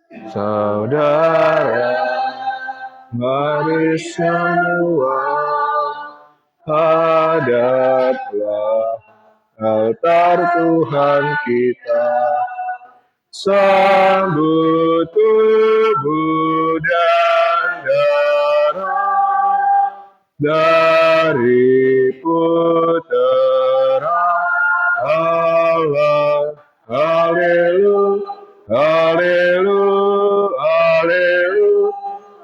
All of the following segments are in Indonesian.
Saudara, mari semua hadaplah altar Tuhan kita. Sambut tubuh dan darah dari putera Allah. Haleluya, haleluya, haleluya,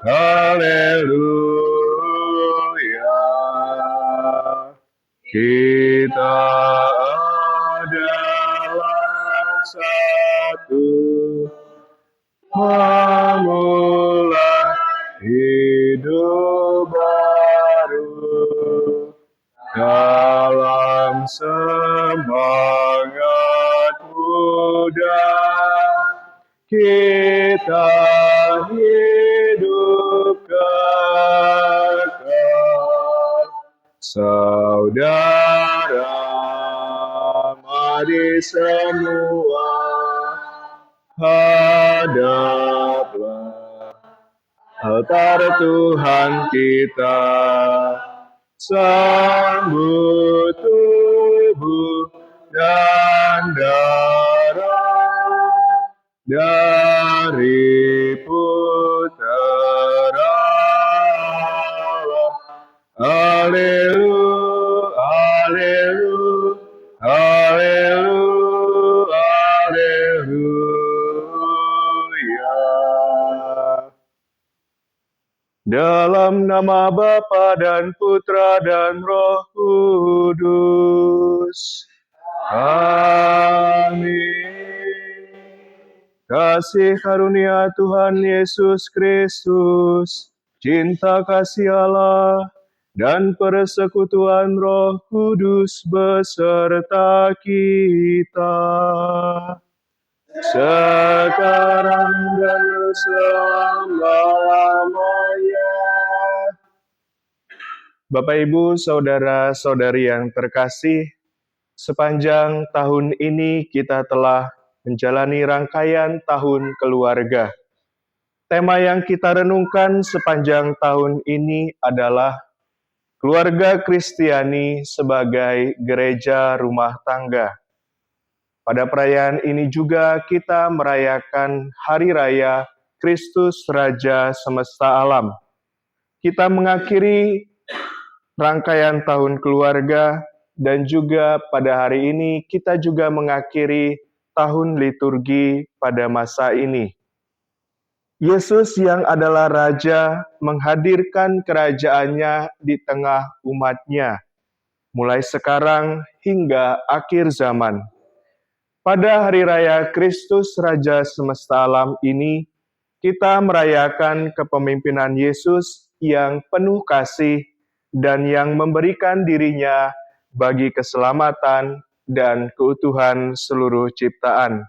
haleluya. Kita adalah satu, memulai hidup baru dalam semangat muda. Kita hidup kekal. Saudara, mari semua hadaplah altar Tuhan kita. Sambut tubuh dan darah dari putera Allah. Haleluya, haleluya, haleluya, haleluya. Dalam nama Bapa dan Putra dan Roh Kudus. Amin. Kasih karunia Tuhan Yesus Kristus, cinta kasih Allah, dan persekutuan Roh Kudus beserta kita, sekarang dan selama-lamanya. Bapak, Ibu, saudara-saudari yang terkasih, sepanjang tahun ini kita telah menjalani rangkaian tahun keluarga. Tema yang kita renungkan sepanjang tahun ini adalah keluarga Kristiani sebagai gereja rumah tangga. Pada perayaan ini juga kita merayakan Hari Raya Kristus Raja Semesta Alam. Kita mengakhiri rangkaian tahun keluarga, dan juga pada hari ini kita juga mengakhiri tahun liturgi pada masa ini. Yesus yang adalah Raja menghadirkan kerajaannya di tengah umatnya, mulai sekarang hingga akhir zaman. Pada Hari Raya Kristus Raja Semesta Alam ini, kita merayakan kepemimpinan Yesus yang penuh kasih dan yang memberikan dirinya bagi keselamatan dan keutuhan seluruh ciptaan.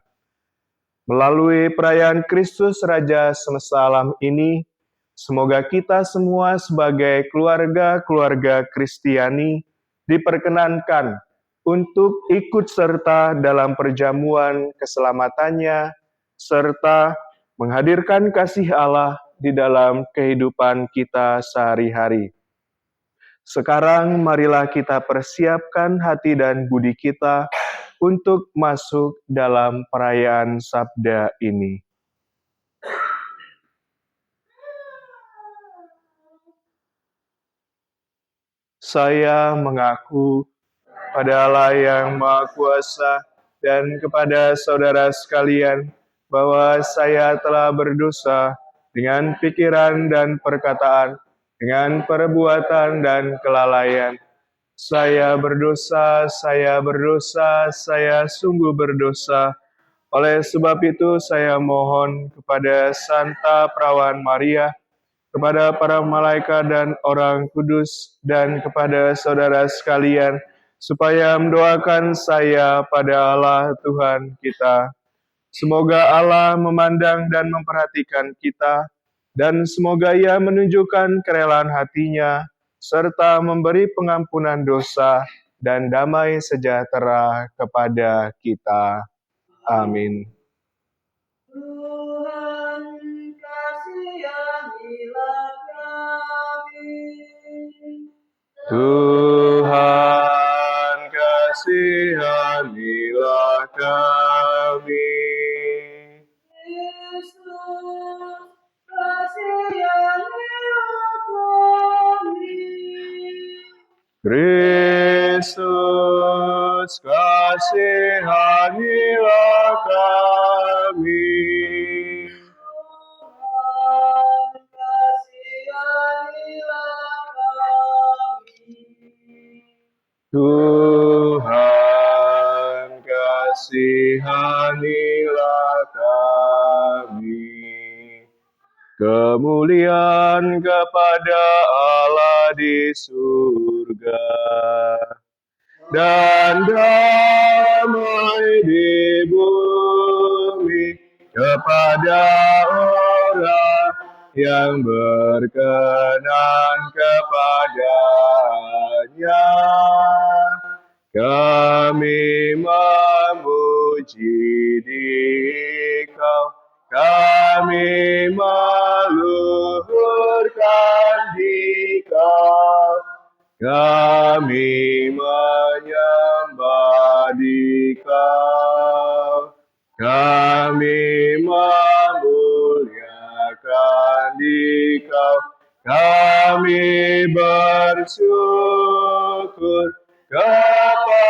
Melalui perayaan Kristus Raja Semesta Alam ini, semoga kita semua sebagai keluarga-keluarga Kristiani diperkenankan untuk ikut serta dalam perjamuan keselamatannya, serta menghadirkan kasih Allah di dalam kehidupan kita sehari-hari. Sekarang marilah kita persiapkan hati dan budi kita untuk masuk dalam perayaan Sabda ini. Saya mengaku pada Allah yang Maha Kuasa dan kepada saudara sekalian bahwa saya telah berdosa dengan pikiran dan perkataan, dengan perbuatan dan kelalaian. Saya berdosa, saya sungguh berdosa. Oleh sebab itu saya mohon kepada Santa Perawan Maria, kepada para malaikat dan orang kudus, dan kepada saudara sekalian, supaya mendoakan saya pada Allah Tuhan kita. Semoga Allah memandang dan memperhatikan kita, dan semoga Ia menunjukkan kerelaan hatinya, serta memberi pengampunan dosa dan damai sejahtera kepada kita. Amin. Tuhan Tuhan, kasihanilah kami. Yesus, kasihanilah kami. Kristus, kasihanilah kami. Tuhan, kasihanilah kami. Tuhan, kasihanilah kami. Kemuliaan kepada Allah di surga dan damai di bumi kepada orang yang berkenan kepadanya. Kami memuji Dikau, kami meluhurkan Dikau, kami menyembah Dikau, kami memuliakan Dikau, kami bersyukur kepadamu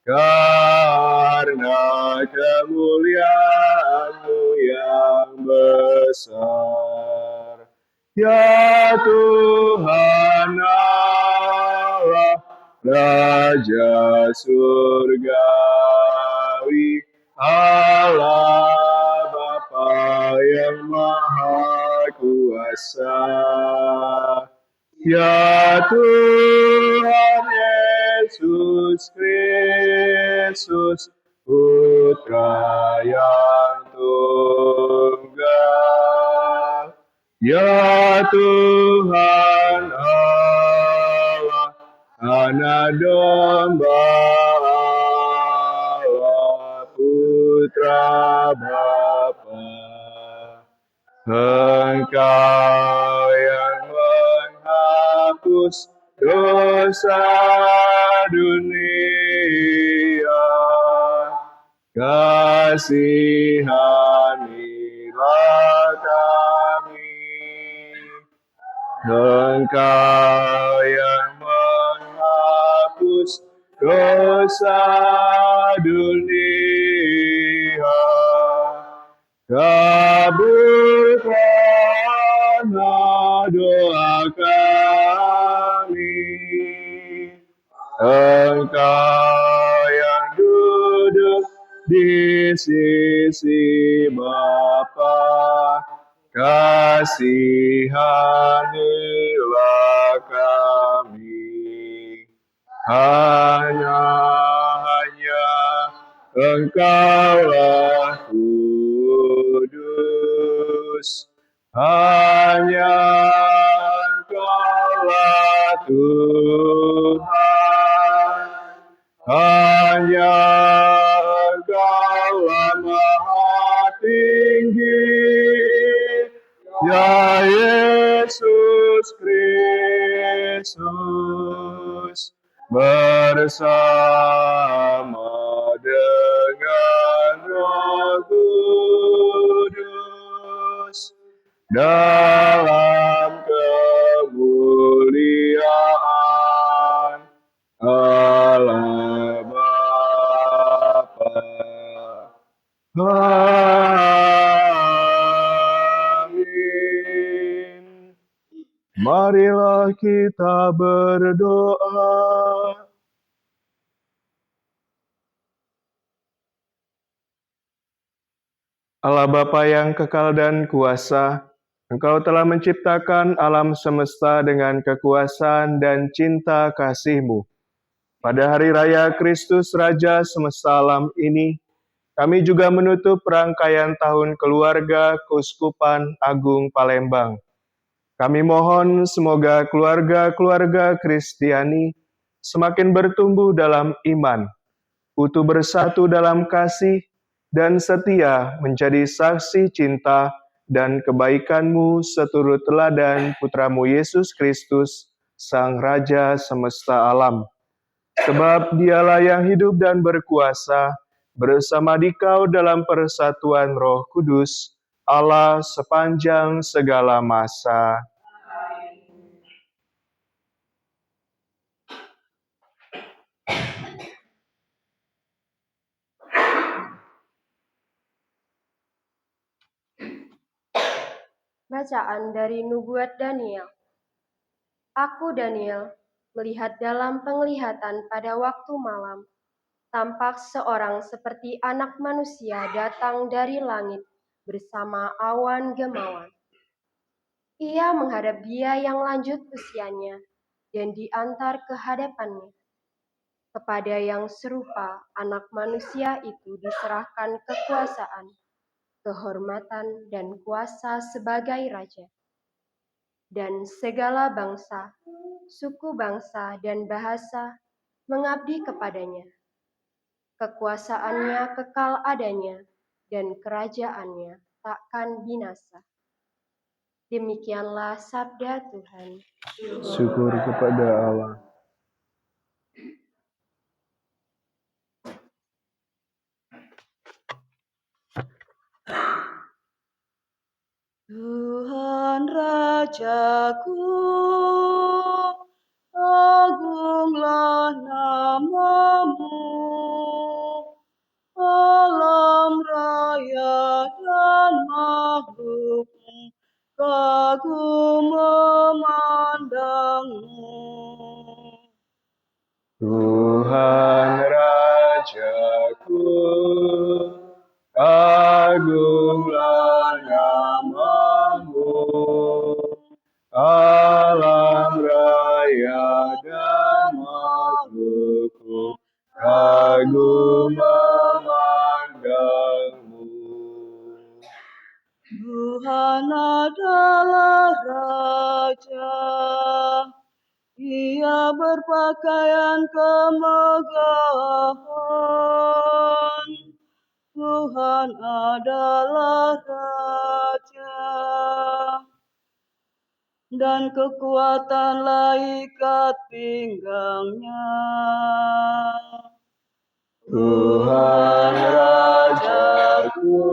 karena kemuliaan-Mu yang besar. Ya Tuhan Allah, Raja surgawi, Allah Bapa yang Maha Kuasa. Ya Tuhan Yesus Kristus, Putra yang tunggal. Ya Tuhan Allah, Anak Domba Allah, Putra Bapa. Engkau yang menghapus dosa dunia, kasihanilah kami. Engkau yang menghapus dosa dunia, kabulkanlah doa kami. Engkau yang duduk di sisi Bapa, kasihanilah kami. Hanya Engkaulah kudus, hanya Engkaulah Tuhan, hanya Engkaulah Maha Tinggi, ya Yesus Kristus, bersama dengan Roh Kudus dalam kemuliaan Allah Bapa. Amin. Marilah kita berdoa. Allah Bapa yang kekal dan kuasa, Engkau telah menciptakan alam semesta dengan kekuasaan dan cinta kasih-Mu. Pada hari raya Kristus Raja semesta alam ini, kami juga menutup rangkaian tahun keluarga Keuskupan Agung Palembang. Kami mohon semoga keluarga-keluarga Kristiani semakin bertumbuh dalam iman, utuh bersatu dalam kasih, dan setia menjadi saksi cinta dan kebaikan-Mu seturut teladan Putra-Mu Yesus Kristus, Sang Raja semesta alam. Sebab Dialah yang hidup dan berkuasa bersama Dikau dalam persatuan Roh Kudus, Allah sepanjang segala masa. Bacaan dari Nubuat Daniel. Aku, Daniel, melihat dalam penglihatan pada waktu malam, tampak seorang seperti anak manusia datang dari langit bersama awan gemawan. Ia menghadap Dia yang lanjut usianya dan diantar ke hadapannya. Kepada yang serupa anak manusia itu diserahkan kekuasaan, kehormatan, dan kuasa sebagai raja. Dan segala bangsa, suku bangsa, dan bahasa mengabdi kepadanya. Kekuasaannya kekal adanya, dan kerajaannya takkan binasa. Demikianlah sabda Tuhan. Syukur kepada Allah. Tuhan Rajaku, agunglah nama-Mu. Alam raya dan makhluk-Mu kagum memandang-Mu. Tuhan Rajaku, agunglah nama-Mu. Alam raya dan makhluk-Mu kagum memandang-Mu. Tuhan adalah Raja, Ia berpakaian kemegahan. Tuhan adalah Raja, dan kekuatan laikat pinggangnya. Tuhan Rajaku,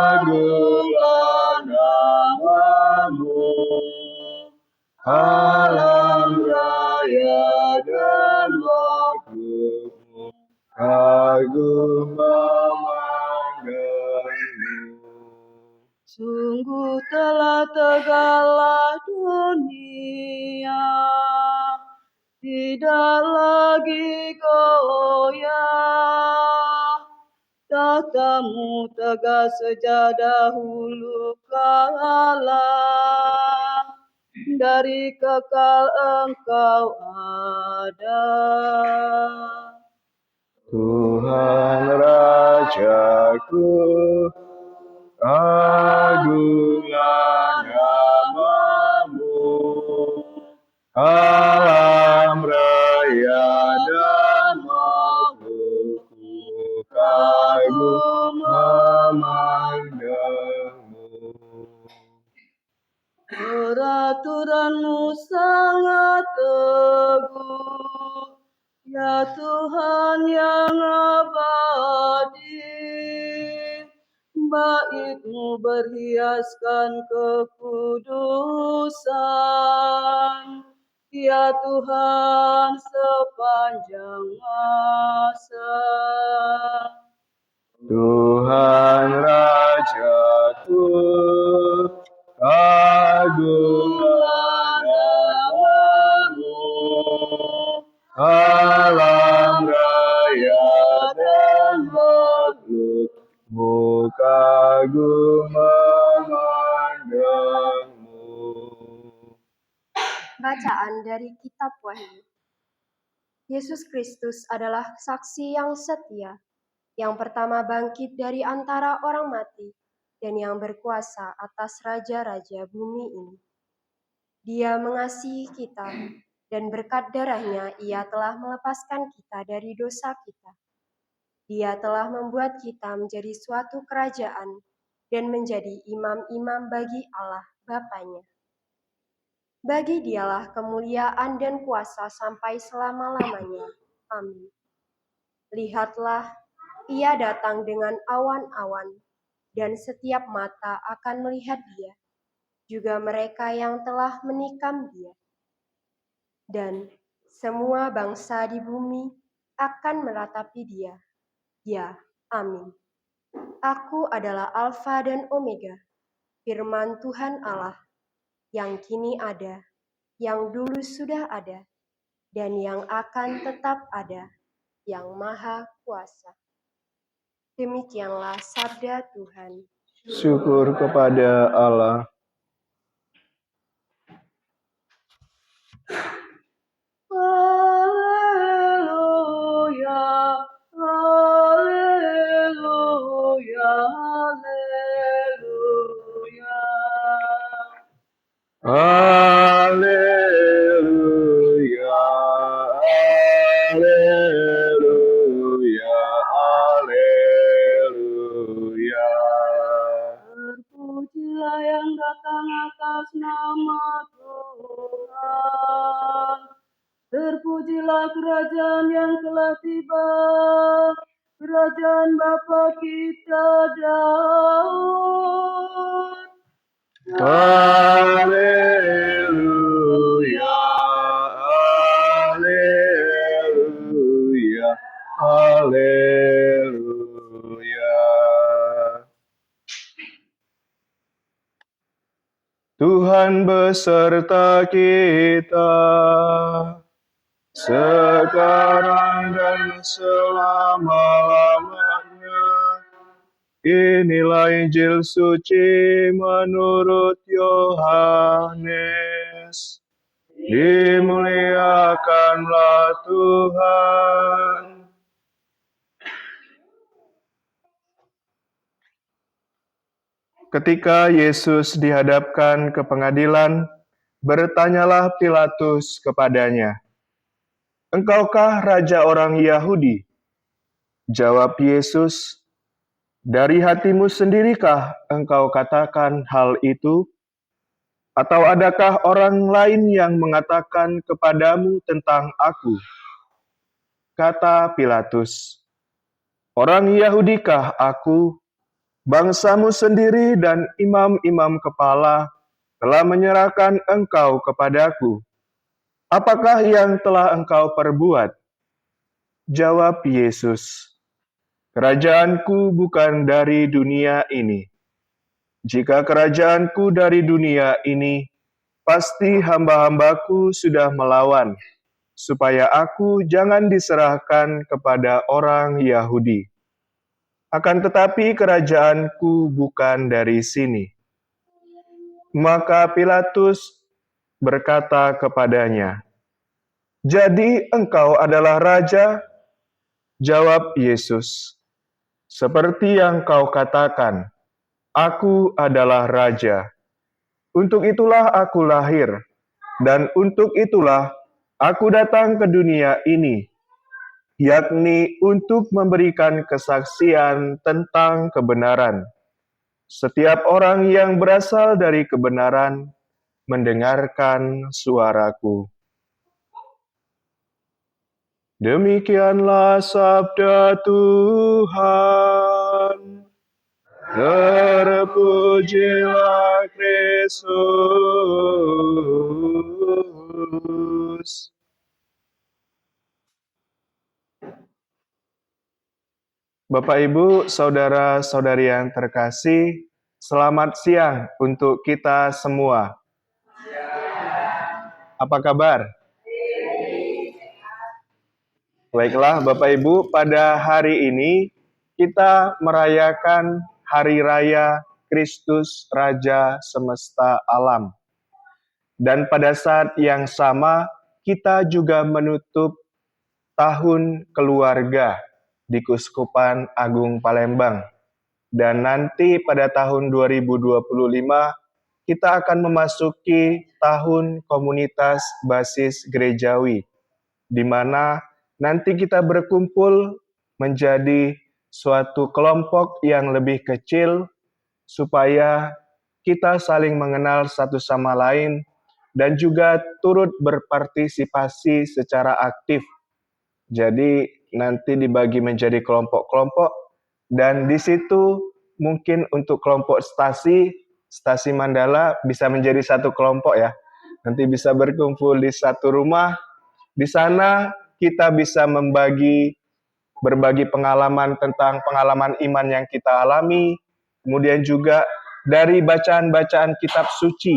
agunglah nama-Mu. Alam raya dan makhluk-Mu kagum memandang-Mu. Sungguh telah tegaklah dunia, tidak lagi goyah. Tahta-Mu tegak sejak dahulu kala, dari kekal Engkau ada. Tuhan Rajaku, agunglah nama-Mu. Alam raya dan makhluk-Mu kagum memandang-Mu. Peraturan-Mu sangat teguh, ya Tuhan yang abadi. Bait-Mu berhiaskan kekudusan, ya Tuhan sepanjang masa. Tuhan Rajaku, agunglah nama-Mu. Alam raya dan makhluk-Mu kagum memandang-Mu. Bacaan dari Kitab Wahyu. Yesus Kristus adalah saksi yang setia, yang pertama bangkit dari antara orang mati, dan yang berkuasa atas raja-raja bumi ini. Dia mengasihi kita, dan berkat darahnya Ia telah melepaskan kita dari dosa kita. Dia telah membuat kita menjadi suatu kerajaan, dan menjadi imam-imam bagi Allah Bapanya. Bagi Dialah kemuliaan dan kuasa sampai selama-lamanya. Amin. Lihatlah, Ia datang dengan awan-awan, dan setiap mata akan melihat Dia, juga mereka yang telah menikam Dia. Dan semua bangsa di bumi akan meratapi Dia. Ya, amin. Aku adalah Alfa dan Omega, firman Tuhan Allah, yang kini ada, yang dulu sudah ada, dan yang akan tetap ada, yang Maha Kuasa. Demikianlah sabda Tuhan. Syukur kepada Allah. Haleluya, haleluya, haleluya. Haleluya, haleluya, haleluya. Terpujilah yang datang atas nama Tuhan. Terpujilah kerajaan yang telah tiba, kerajaan Bapa kita Daud. Haleluya, haleluya, haleluya. Tuhan beserta kita, sekarang dan selama-lamanya. Inilah Injil suci menurut Yohanes. Dimuliakanlah Tuhan. Ketika Yesus dihadapkan ke pengadilan, bertanyalah Pilatus kepadanya, "Engkaukah raja orang Yahudi?" Jawab Yesus, "Dari hatimu sendirikah engkau katakan hal itu? Atau adakah orang lain yang mengatakan kepadamu tentang aku?" Kata Pilatus, "Orang Yahudikah aku? Bangsamu sendiri dan imam-imam kepala telah menyerahkan engkau kepadaku. Apakah yang telah engkau perbuat?" Jawab Yesus, "Kerajaanku bukan dari dunia ini. Jika kerajaanku dari dunia ini, pasti hamba-hambaku sudah melawan, supaya aku jangan diserahkan kepada orang Yahudi. Akan tetapi kerajaanku bukan dari sini." Maka Pilatus berkata kepadanya, "Jadi engkau adalah raja?" Jawab Yesus, "Seperti yang kau katakan, aku adalah raja. Untuk itulah aku lahir, dan untuk itulah aku datang ke dunia ini, yakni untuk memberikan kesaksian tentang kebenaran. Setiap orang yang berasal dari kebenaran mendengarkan suaraku." Demikianlah sabda Tuhan. Terpujilah Kristus. Bapak, Ibu, saudara-saudari yang terkasih, selamat siang untuk kita semua. Apa kabar? Baiklah, Bapak Ibu, pada hari ini kita merayakan Hari Raya Kristus Raja Semesta Alam. Dan pada saat yang sama, kita juga menutup Tahun Keluarga di Keuskupan Agung Palembang. Dan nanti pada tahun 2025, kita akan memasuki Tahun Komunitas Basis Gerejawi, di mana nanti kita berkumpul menjadi suatu kelompok yang lebih kecil supaya kita saling mengenal satu sama lain dan juga turut berpartisipasi secara aktif. Jadi nanti dibagi menjadi kelompok-kelompok dan di situ mungkin untuk kelompok stasi Mandala bisa menjadi satu kelompok ya. Nanti bisa berkumpul di satu rumah. Di sana kita bisa berbagi pengalaman tentang pengalaman iman yang kita alami, kemudian juga dari bacaan-bacaan kitab suci.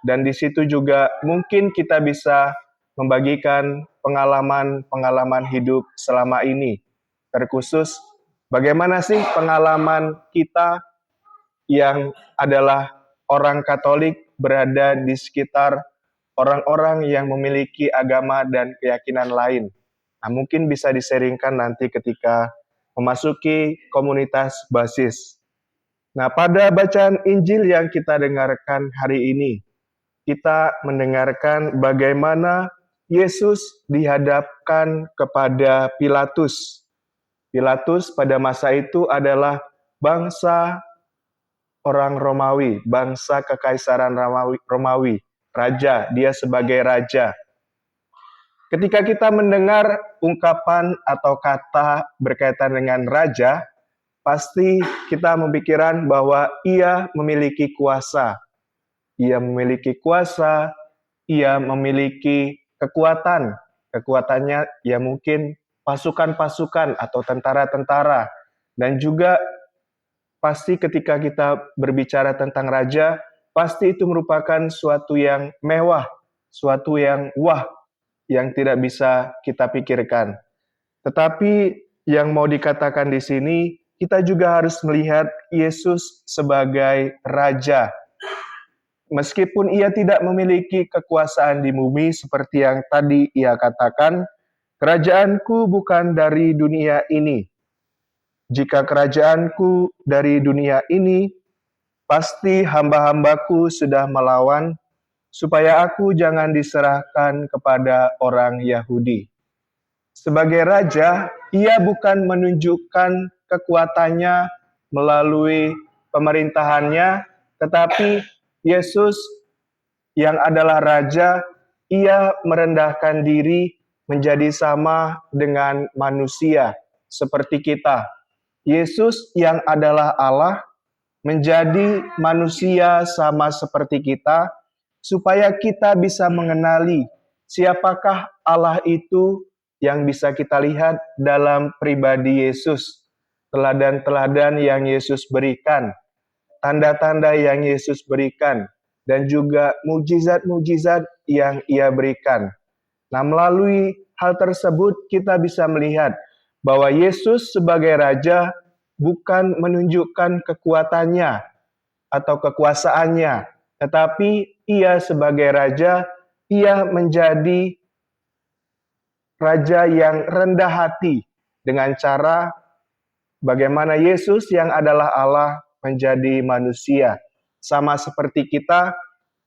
Dan di situ juga mungkin kita bisa membagikan pengalaman-pengalaman hidup selama ini. Terkhusus bagaimana sih pengalaman kita yang adalah orang Katolik berada di sekitar orang-orang yang memiliki agama dan keyakinan lain. Nah, mungkin bisa diseringkan nanti ketika memasuki komunitas basis. Nah, pada bacaan Injil yang kita dengarkan hari ini, kita mendengarkan bagaimana Yesus dihadapkan kepada Pilatus. Pilatus pada masa itu adalah bangsa orang Romawi, bangsa kekaisaran Romawi, raja, dia sebagai raja. Ketika kita mendengar ungkapan atau kata berkaitan dengan raja, pasti kita memikirkan bahwa ia memiliki kuasa. Ia memiliki kuasa, ia memiliki kekuatan. Kekuatannya ya mungkin pasukan-pasukan atau tentara-tentara. Dan juga pasti ketika kita berbicara tentang raja, pasti itu merupakan suatu yang mewah, suatu yang wah, yang tidak bisa kita pikirkan. Tetapi yang mau dikatakan di sini, kita juga harus melihat Yesus sebagai raja. Meskipun ia tidak memiliki kekuasaan di bumi seperti yang tadi ia katakan, kerajaanku bukan dari dunia ini. Jika kerajaanku dari dunia ini, pasti hamba-hambaku sudah melawan, supaya aku jangan diserahkan kepada orang Yahudi. Sebagai raja, ia bukan menunjukkan kekuatannya melalui pemerintahannya, tetapi Yesus yang adalah raja, ia merendahkan diri menjadi sama dengan manusia seperti kita. Yesus yang adalah Allah menjadi manusia sama seperti kita, supaya kita bisa mengenali siapakah Allah itu yang bisa kita lihat dalam pribadi Yesus. Teladan-teladan yang Yesus berikan, tanda-tanda yang Yesus berikan, dan juga mujizat-mujizat yang ia berikan. Nah, melalui hal tersebut kita bisa melihat bahwa Yesus sebagai raja bukan menunjukkan kekuatannya atau kekuasaannya, tetapi ia sebagai raja, ia menjadi raja yang rendah hati dengan cara bagaimana Yesus yang adalah Allah menjadi manusia. Sama seperti kita,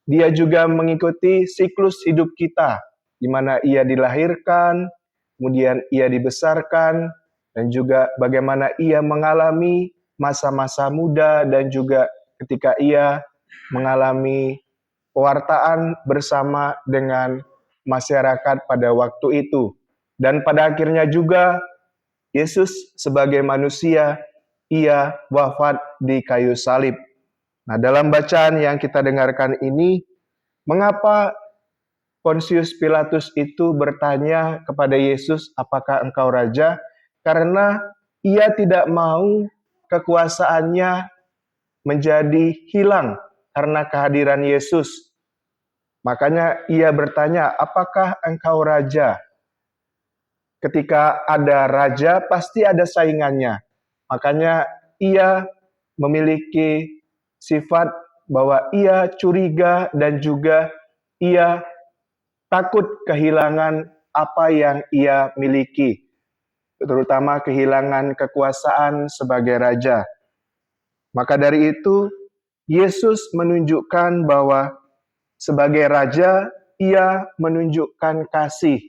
dia juga mengikuti siklus hidup kita, di mana ia dilahirkan, kemudian ia dibesarkan, dan juga bagaimana ia mengalami masa-masa muda dan juga ketika ia mengalami pewartaan bersama dengan masyarakat pada waktu itu. Dan pada akhirnya juga Yesus sebagai manusia, ia wafat di kayu salib. Nah, dalam bacaan yang kita dengarkan ini, mengapa Pontius Pilatus itu bertanya kepada Yesus, apakah engkau raja? Karena ia tidak mau kekuasaannya menjadi hilang karena kehadiran Yesus. Makanya ia bertanya, apakah engkau raja? Ketika ada raja, pasti ada saingannya. Makanya ia memiliki sifat bahwa ia curiga dan juga ia takut kehilangan apa yang ia miliki, terutama kehilangan kekuasaan sebagai raja. Maka dari itu, Yesus menunjukkan bahwa sebagai raja, ia menunjukkan kasih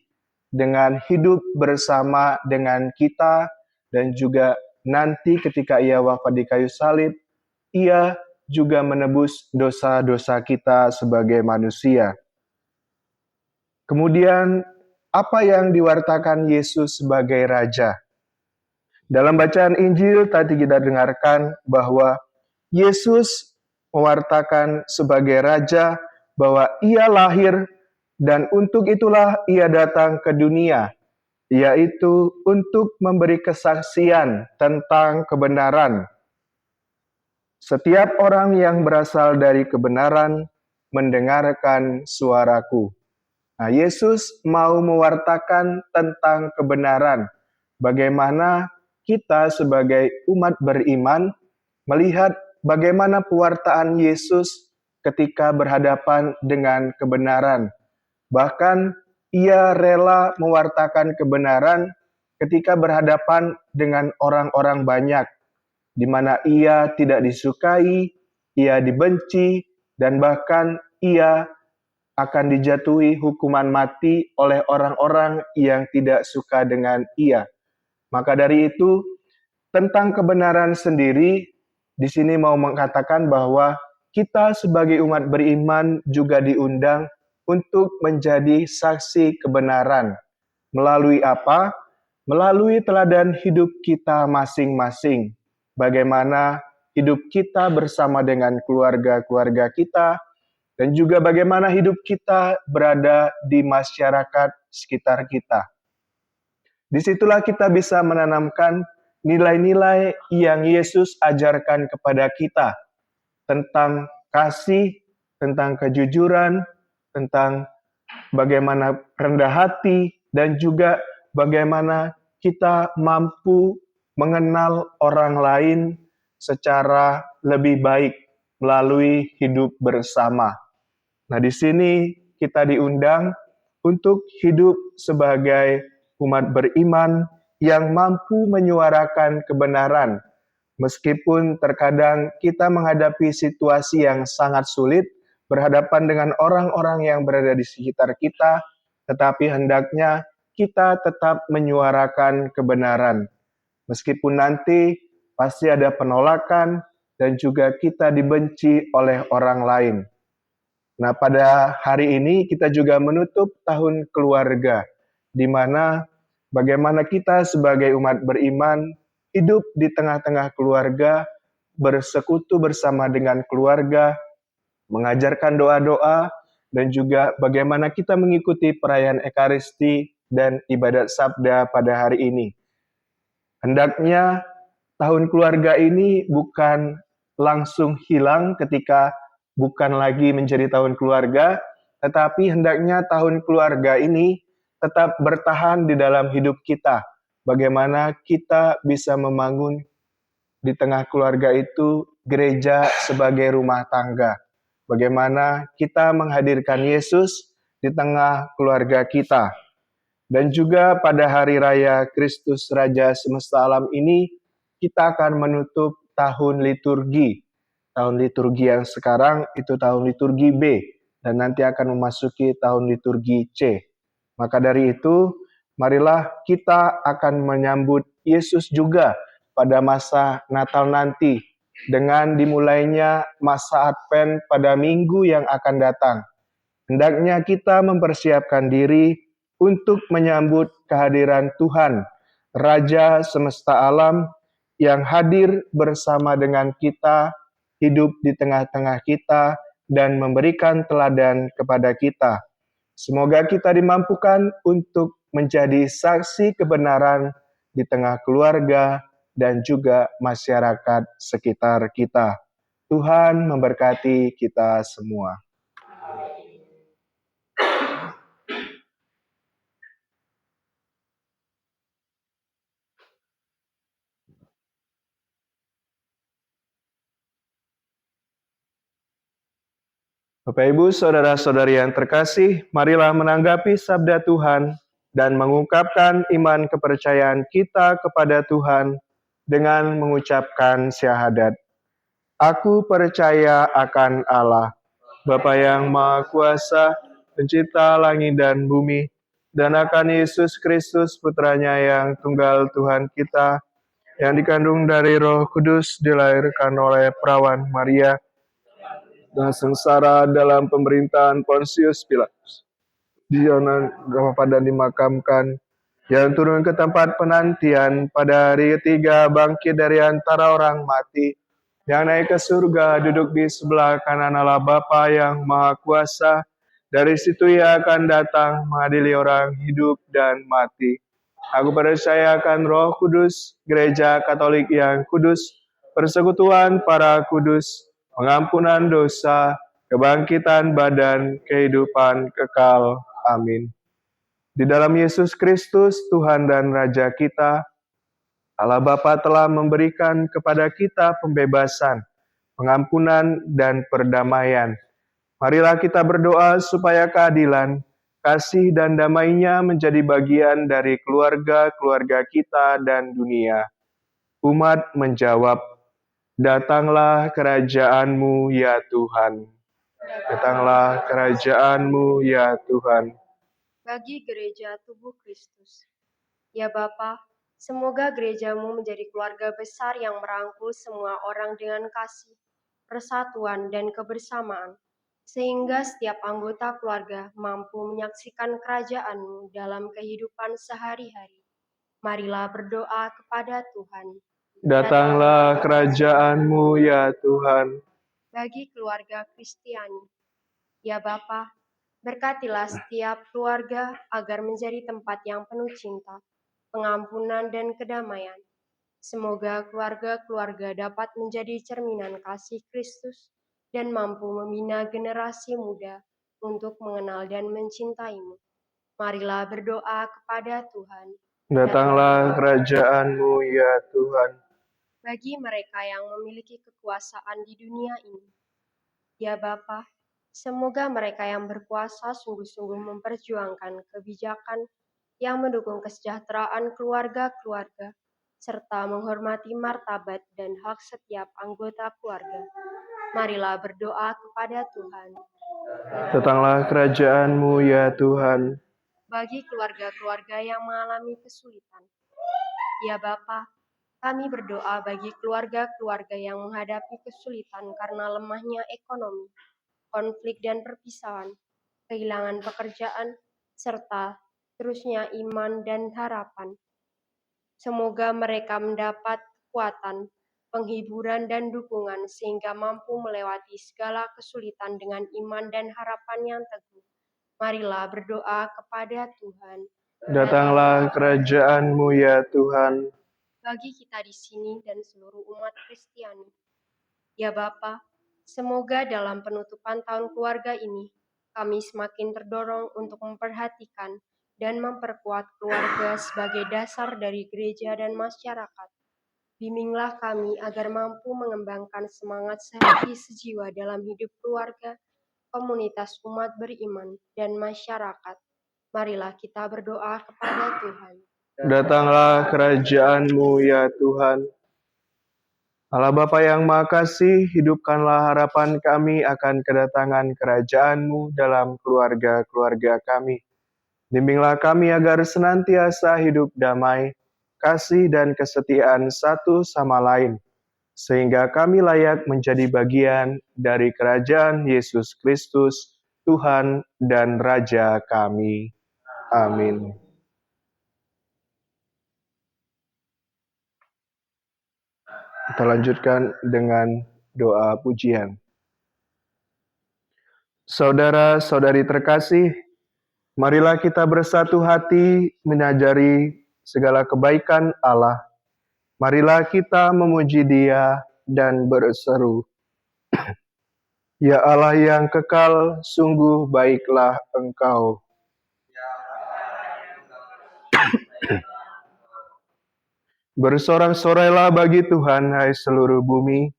dengan hidup bersama dengan kita, dan juga nanti ketika ia wafat di kayu salib, Ia juga menebus dosa-dosa kita sebagai manusia. Kemudian, apa yang diwartakan Yesus sebagai Raja? Dalam bacaan Injil tadi kita dengarkan bahwa Yesus mewartakan sebagai Raja bahwa ia lahir dan untuk itulah ia datang ke dunia, yaitu untuk memberi kesaksian tentang kebenaran. Setiap orang yang berasal dari kebenaran mendengarkan suaraku. Nah, Yesus mau mewartakan tentang kebenaran. Bagaimana kita sebagai umat beriman melihat bagaimana pewartaan Yesus ketika berhadapan dengan kebenaran. Bahkan ia rela mewartakan kebenaran ketika berhadapan dengan orang-orang banyak, di mana ia tidak disukai, ia dibenci, dan bahkan ia akan dijatuhi hukuman mati oleh orang-orang yang tidak suka dengan ia. Maka dari itu, tentang kebenaran sendiri, di sini mau mengatakan bahwa kita sebagai umat beriman juga diundang untuk menjadi saksi kebenaran. Melalui apa? Melalui teladan hidup kita masing-masing. Bagaimana hidup kita bersama dengan keluarga-keluarga kita, dan juga bagaimana hidup kita berada di masyarakat sekitar kita. Disitulah kita bisa menanamkan nilai-nilai yang Yesus ajarkan kepada kita tentang kasih, tentang kejujuran, tentang bagaimana rendah hati, dan juga bagaimana kita mampu mengenal orang lain secara lebih baik melalui hidup bersama. Nah, di sini kita diundang untuk hidup sebagai umat beriman yang mampu menyuarakan kebenaran. Meskipun terkadang kita menghadapi situasi yang sangat sulit, berhadapan dengan orang-orang yang berada di sekitar kita, tetapi hendaknya kita tetap menyuarakan kebenaran. Meskipun nanti pasti ada penolakan dan juga kita dibenci oleh orang lain. Nah, pada hari ini kita juga menutup tahun keluarga, di mana bagaimana kita sebagai umat beriman hidup di tengah-tengah keluarga, bersekutu bersama dengan keluarga, mengajarkan doa-doa, dan juga bagaimana kita mengikuti perayaan Ekaristi dan ibadat sabda pada hari ini. Hendaknya tahun keluarga ini bukan langsung hilang ketika bukan lagi menjadi tahun keluarga, tetapi hendaknya tahun keluarga ini tetap bertahan di dalam hidup kita. Bagaimana kita bisa membangun di tengah keluarga itu gereja sebagai rumah tangga. Bagaimana kita menghadirkan Yesus di tengah keluarga kita. Dan juga pada hari raya Kristus Raja Semesta Alam ini, kita akan menutup tahun liturgi. Tahun liturgi yang sekarang itu tahun liturgi B, dan nanti akan memasuki tahun liturgi C. Maka dari itu, marilah kita akan menyambut Yesus juga pada masa Natal nanti, dengan dimulainya masa Advent pada minggu yang akan datang. Hendaknya kita mempersiapkan diri untuk menyambut kehadiran Tuhan, Raja Semesta Alam, yang hadir bersama dengan kita, hidup di tengah-tengah kita, dan memberikan teladan kepada kita. Semoga kita dimampukan untuk menjadi saksi kebenaran di tengah keluarga dan juga masyarakat sekitar kita. Tuhan memberkati kita semua. Bapak Ibu, saudara-saudari yang terkasih, marilah menanggapi sabda Tuhan dan mengungkapkan iman kepercayaan kita kepada Tuhan dengan mengucapkan syahadat. Aku percaya akan Allah, Bapa yang Maha Kuasa, Pencipta langit dan bumi, dan akan Yesus Kristus, Putranya yang tunggal Tuhan kita, yang dikandung dari Roh Kudus, dilahirkan oleh perawan Maria, dan sengsara dalam pemerintahan Pontius Pilatus, dianiaya dan dimakamkan, yang turun ke tempat penantian, pada hari ketiga bangkit dari antara orang mati, yang naik ke surga, duduk di sebelah kanan Allah Bapa yang Maha Kuasa. Dari situ Ia akan datang mengadili orang hidup dan mati. Aku percaya akan Roh Kudus, Gereja Katolik yang kudus, persekutuan para kudus, pengampunan dosa, kebangkitan badan, kehidupan kekal. Amin. Di dalam Yesus Kristus, Tuhan dan Raja kita, Allah Bapa telah memberikan kepada kita pembebasan, pengampunan, dan perdamaian. Marilah kita berdoa supaya keadilan, kasih, dan damai-Nya menjadi bagian dari keluarga-keluarga kita dan dunia. Umat menjawab, "Datanglah kerajaan-Mu ya Tuhan. Datanglah kerajaan-Mu ya Tuhan." Bagi gereja tubuh Kristus. Ya Bapa, semoga gereja-Mu menjadi keluarga besar yang merangkul semua orang dengan kasih, persatuan, dan kebersamaan, sehingga setiap anggota keluarga mampu menyaksikan kerajaan-Mu dalam kehidupan sehari-hari. Marilah berdoa kepada Tuhan. Datanglah kerajaan-Mu ya Tuhan. Bagi keluarga Kristiani. Ya Bapa, berkatilah setiap keluarga agar menjadi tempat yang penuh cinta, pengampunan, dan kedamaian. Semoga keluarga-keluarga dapat menjadi cerminan kasih Kristus dan mampu membina generasi muda untuk mengenal dan mencintai-Mu. Marilah berdoa kepada Tuhan. Datanglah kerajaan-Mu ya Tuhan. Bagi mereka yang memiliki kekuasaan di dunia ini. Ya Bapa, semoga mereka yang berkuasa sungguh-sungguh memperjuangkan kebijakan yang mendukung kesejahteraan keluarga-keluarga, serta menghormati martabat dan hak setiap anggota keluarga. Marilah berdoa kepada Tuhan. Datanglah kerajaan-Mu ya Tuhan. Bagi keluarga-keluarga yang mengalami kesulitan. Ya Bapa, kami berdoa bagi keluarga-keluarga yang menghadapi kesulitan karena lemahnya ekonomi, konflik dan perpisahan, kehilangan pekerjaan, serta terusnya iman dan harapan. Semoga mereka mendapat kekuatan, penghiburan, dan dukungan sehingga mampu melewati segala kesulitan dengan iman dan harapan yang teguh. Marilah berdoa kepada Tuhan. Datanglah kerajaan-Mu ya Tuhan. Bagi kita di sini dan seluruh umat Kristiani. Ya Bapa, semoga dalam penutupan tahun keluarga ini, kami semakin terdorong untuk memperhatikan dan memperkuat keluarga sebagai dasar dari gereja dan masyarakat. Bimbinglah kami agar mampu mengembangkan semangat sehati sejiwa dalam hidup keluarga, komunitas umat beriman, dan masyarakat. Marilah kita berdoa kepada Tuhan. Datanglah kerajaan-Mu ya Tuhan. Allah Bapa yang Maha Kasih, hidupkanlah harapan kami akan kedatangan kerajaan-Mu dalam keluarga-keluarga kami. Bimbinglah kami agar senantiasa hidup damai, kasih, dan kesetiaan satu sama lain, sehingga kami layak menjadi bagian dari kerajaan Yesus Kristus, Tuhan dan Raja kami. Amin. Kita lanjutkan dengan doa pujian. Saudara-saudari terkasih, marilah kita bersatu hati menyadari segala kebaikan Allah. Marilah kita memuji Dia dan berseru, "Ya Allah yang kekal, sungguh baiklah Engkau." Bersorak-sorailah bagi Tuhan, hai seluruh bumi.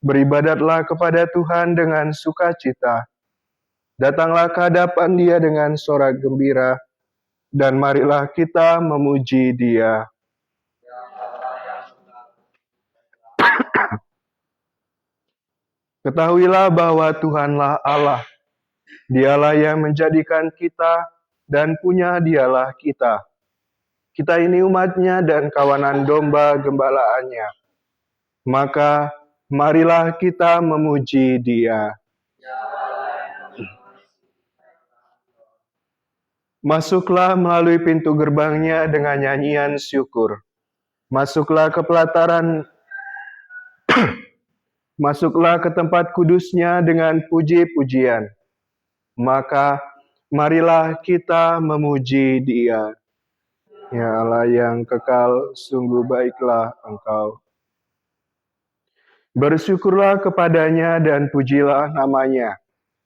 Beribadatlah kepada Tuhan dengan sukacita. Datanglah ke hadapan Dia dengan sorak gembira, dan marilah kita memuji Dia. Ketahuilah bahwa Tuhanlah Allah. Dialah yang menjadikan kita dan punya Dialah kita. Kita ini umat-Nya dan kawanan domba gembalaannya. Maka marilah kita memuji Dia. Masuklah melalui pintu gerbang-Nya dengan nyanyian syukur. Masuklah ke pelataran, masuklah ke tempat kudus-Nya dengan puji-pujian. Maka marilah kita memuji Dia. Ya Allah yang kekal, sungguh baiklah Engkau. Bersyukurlah kepadanya dan pujilah namanya,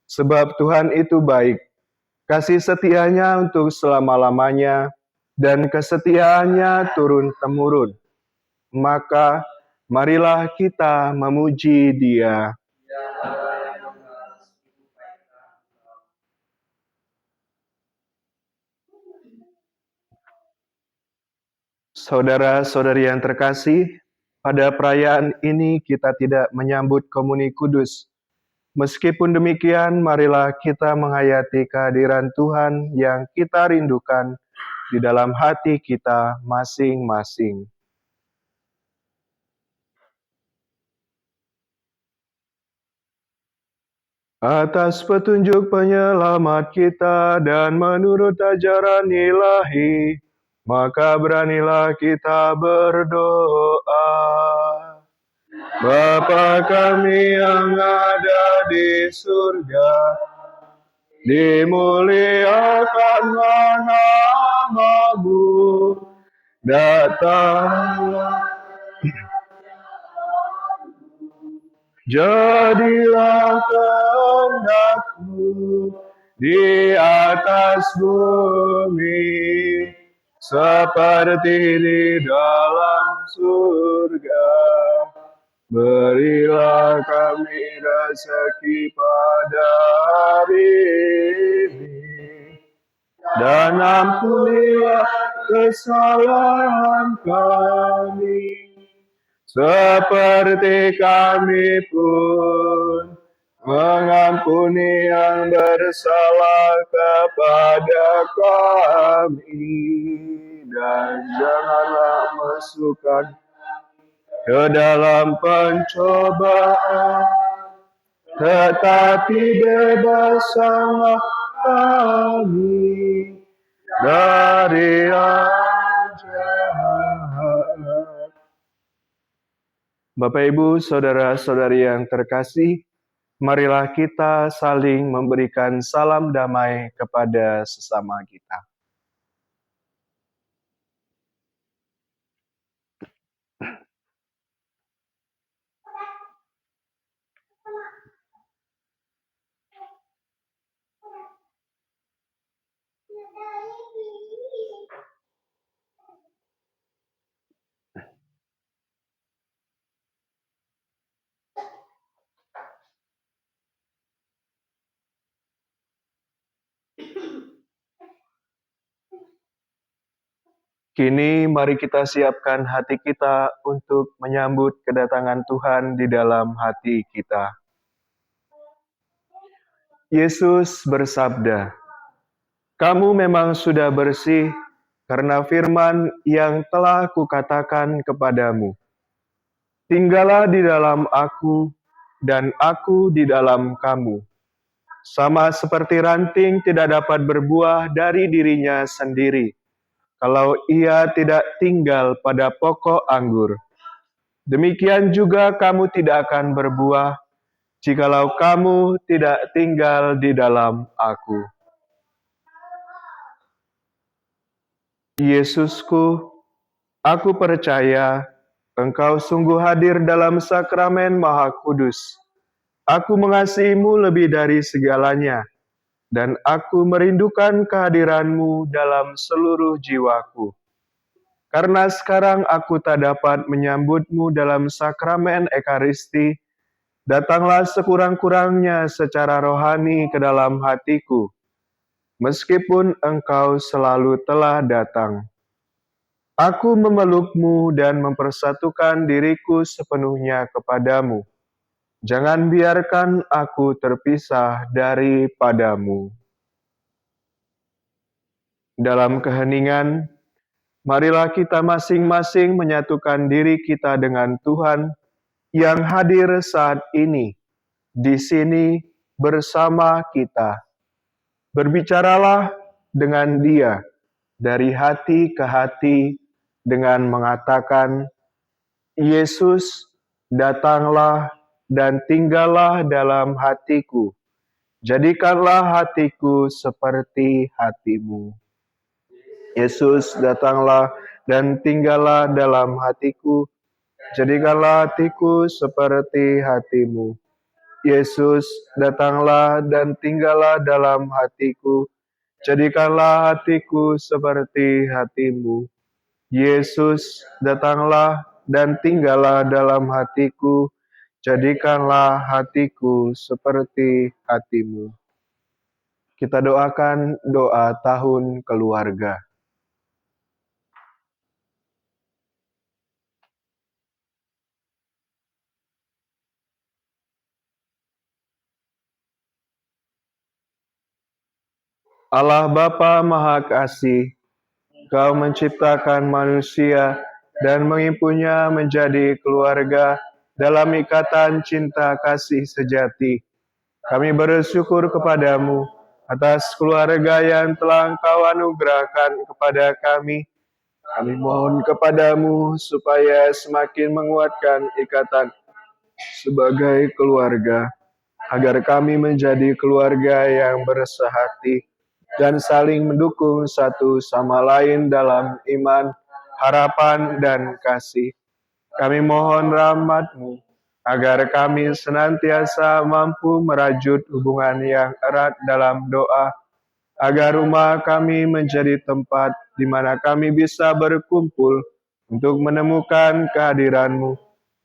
sebab Tuhan itu baik. Kasih setianya untuk selama-lamanya, dan kesetiaannya turun-temurun. Maka marilah kita memuji Dia. Saudara-saudari yang terkasih, pada perayaan ini kita tidak menyambut komuni kudus. Meskipun demikian, marilah kita menghayati kehadiran Tuhan yang kita rindukan di dalam hati kita masing-masing. Atas petunjuk penyelamat kita dan menurut ajaran ilahi, maka beranilah kita berdoa. Bapa kami yang ada di surga, dimuliakanlah nama-Mu, datanglah, jadilah kehendak-Mu di atas bumi, seperti di dalam surga. Berilah kami rezeki pada hari ini, dan ampunilah kesalahan kami, seperti kami pun mengampuni yang bersalah kepada kami. Dan janganlah masukkan ke dalam pencobaan, tetapi bebaskanlah kami dari yang jahat. Bapak, Ibu, saudara-saudari yang terkasih, marilah kita saling memberikan salam damai kepada sesama kita. Kini mari kita siapkan hati kita untuk menyambut kedatangan Tuhan di dalam hati kita. Yesus bersabda, "Kamu memang sudah bersih karena firman yang telah kukatakan kepadamu. Tinggallah di dalam aku, dan aku di dalam kamu. Sama seperti ranting tidak dapat berbuah dari dirinya sendiri, kalau ia tidak tinggal pada pokok anggur. Demikian juga kamu tidak akan berbuah, jikalau kamu tidak tinggal di dalam aku." Yesusku, aku percaya Engkau sungguh hadir dalam sakramen Maha Kudus. Aku mengasihimu lebih dari segalanya, dan aku merindukan kehadiran-Mu dalam seluruh jiwaku. Karena sekarang aku tak dapat menyambut-Mu dalam sakramen Ekaristi, datanglah sekurang-kurangnya secara rohani ke dalam hatiku, meskipun Engkau selalu telah datang. Aku memeluk-Mu dan mempersatukan diriku sepenuhnya kepadamu. Jangan biarkan aku terpisah daripadamu. Dalam keheningan, Marilah kita masing-masing menyatukan diri kita dengan Tuhan yang hadir saat ini, di sini bersama kita. Berbicaralah dengan Dia dari hati ke hati dengan mengatakan, Yesus, datanglah dan tinggallah dalam hatiku. Jadikanlah hatiku seperti hatimu. Yesus, datanglah dan tinggallah dalam hatiku. Jadikanlah hatiku seperti hatimu. Yesus, datanglah dan tinggallah dalam hatiku. Jadikanlah hatiku seperti hatimu. Yesus, datanglah dan tinggallah dalam hatiku. Jadikanlah hatiku seperti hatimu. Kita doakan doa tahun keluarga. Allah Bapa Maha Kasih, Kau menciptakan manusia dan mengimpunnya menjadi keluarga dalam ikatan cinta kasih sejati. Kami bersyukur kepadamu atas keluarga yang telah Engkau anugerahkan kepada kami. Kami mohon kepadamu supaya semakin menguatkan ikatan sebagai keluarga, agar kami menjadi keluarga yang bersehati dan saling mendukung satu sama lain dalam iman, harapan, dan kasih. Kami mohon rahmat-Mu agar kami senantiasa mampu merajut hubungan yang erat dalam doa, agar rumah kami menjadi tempat di mana kami bisa berkumpul untuk menemukan kehadiran-Mu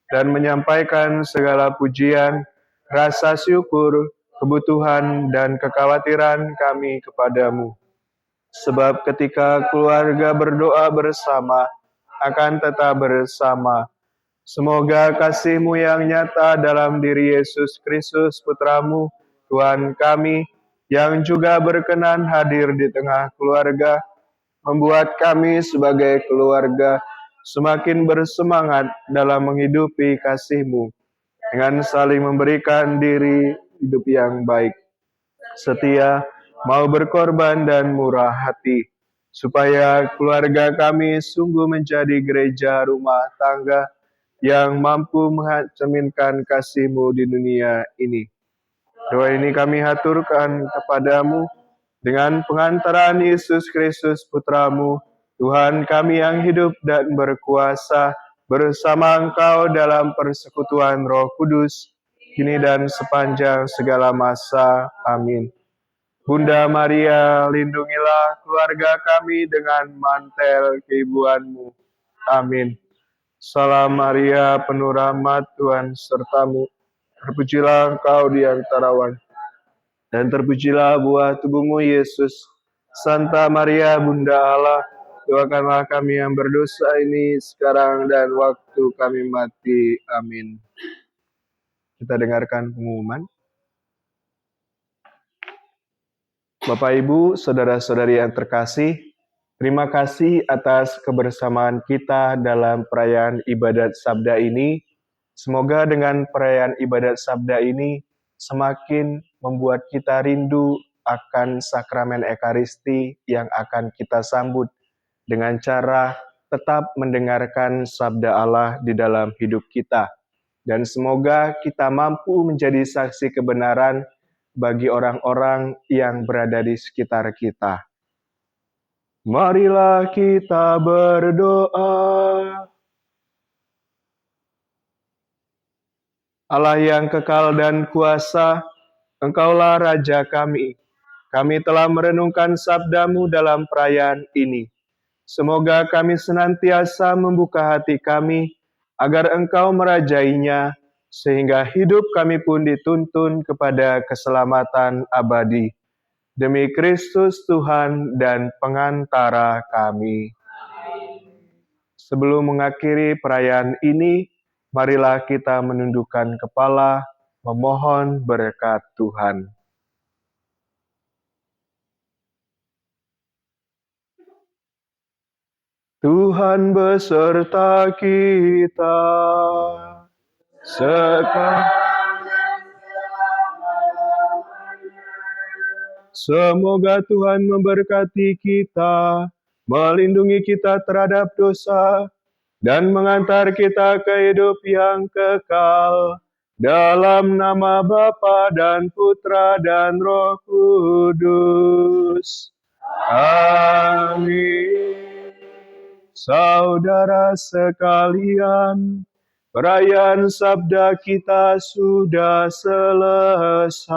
dan menyampaikan segala pujian, rasa syukur, kebutuhan, dan kekhawatiran kami kepadamu. Sebab ketika keluarga berdoa bersama, akan tetap bersama. Semoga kasih-Mu yang nyata dalam diri Yesus Kristus, Putra-Mu, Tuhan kami, yang juga berkenan hadir di tengah keluarga, membuat kami sebagai keluarga semakin bersemangat dalam menghidupi kasih-Mu, dengan saling memberikan diri hidup yang baik, setia, mau berkorban dan murah hati, supaya keluarga kami sungguh menjadi gereja rumah tangga yang mampu mencerminkan kasih-Mu di dunia ini. Doa ini kami haturkan kepadamu dengan pengantaran Yesus Kristus Putra-Mu, Tuhan kami yang hidup dan berkuasa, bersama Engkau dalam persekutuan Roh Kudus, kini dan sepanjang segala masa. Amin. Bunda Maria, lindungilah keluarga kami dengan mantel keibuan-Mu. Amin. Salam Maria, penuh rahmat, Tuhan sertamu. Terpujilah Engkau di antara wanita, dan terpujilah buah tubuh-Mu, Yesus. Santa Maria, Bunda Allah, doakanlah kami yang berdosa ini sekarang dan waktu kami mati. Amin. Kita dengarkan pengumuman. Bapak, Ibu, saudara-saudari yang terkasih, terima kasih atas kebersamaan kita dalam perayaan ibadat Sabda ini. Semoga dengan perayaan ibadat Sabda ini semakin membuat kita rindu akan sakramen Ekaristi yang akan kita sambut dengan cara tetap mendengarkan sabda Allah di dalam hidup kita. Dan semoga kita mampu menjadi saksi kebenaran bagi orang-orang yang berada di sekitar kita. Marilah kita berdoa. Allah yang kekal dan kuasa, Engkaulah Raja kami. Kami telah merenungkan sabda-Mu dalam perayaan ini. Semoga kami senantiasa membuka hati kami, agar Engkau merajainya, sehingga hidup kami pun dituntun kepada keselamatan abadi. Demi Kristus Tuhan dan pengantara kami. Sebelum mengakhiri perayaan ini, marilah kita menundukkan kepala, memohon berkat Tuhan. Tuhan beserta kita. Sekarang semoga Tuhan memberkati kita, melindungi kita terhadap dosa, dan mengantar kita ke hidup yang kekal. Dalam nama Bapa dan Putra dan Roh Kudus. Amin. Saudara sekalian, perayaan sabda kita sudah selesai.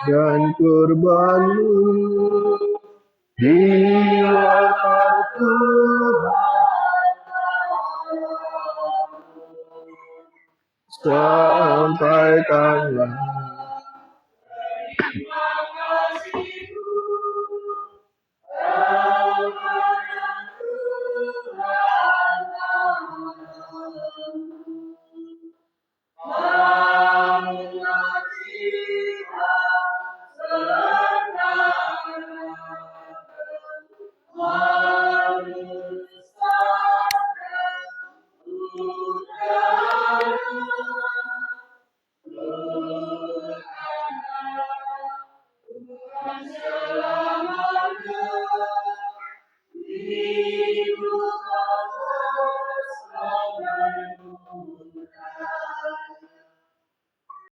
Dan kurbanmu diwakar Tuhan, sampaikanlah